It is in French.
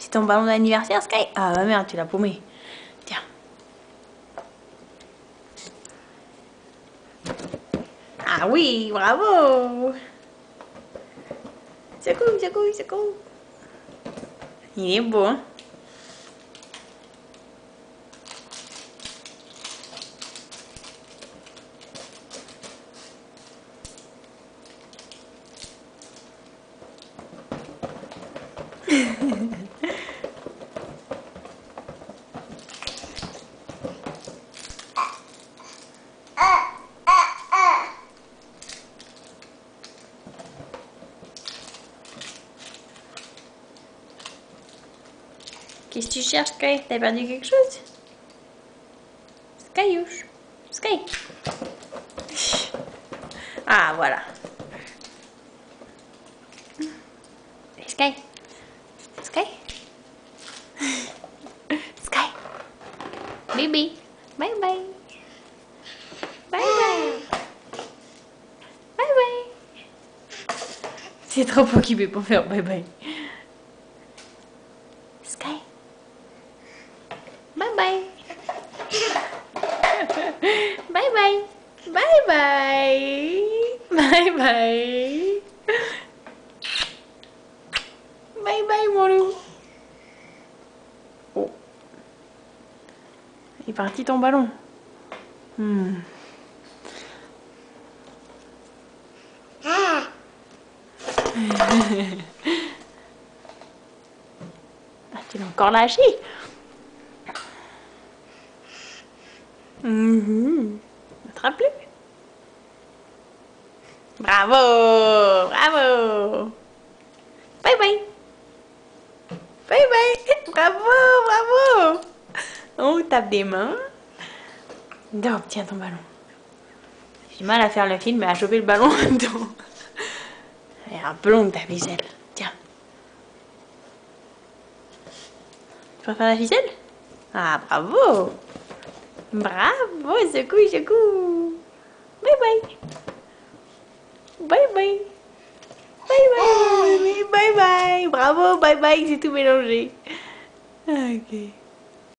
C'est ton ballon d'anniversaire, Sky? Ah bah merde, tu l'as paumé. Tiens. Ah oui, bravo! Secoue, secoue, secoue. Il est beau, hein? Qu'est-ce que tu cherches, Sky? T'as perdu quelque chose? Skyouche. Sky. Ah, voilà. Sky. Sky. Sky. Baby. Bye bye. Bye bye. Bye bye. C'est trop occupé pour faire bye bye. Sky. Bye bye. Bye bye. Bye bye. Bye bye. Bye bye mon loup. Oh. Il est parti ton ballon. Ah, tu l'as encore lâché. Attrape-le. Bravo, bravo. Bye bye. Bye bye. Bravo, bravo. On tape des mains. Donc, tiens ton ballon. J'ai du mal à faire le film, mais à choper le ballon en même temps. Elle est un peu longue ta ficelle. Tiens. Tu peux faire la ficelle? Ah, bravo. Bravo, secoue, secoue. Bye bye. Bye bye. Bye bye. Bye bye. Bravo, bye bye, c'est tout mélangé. Ok.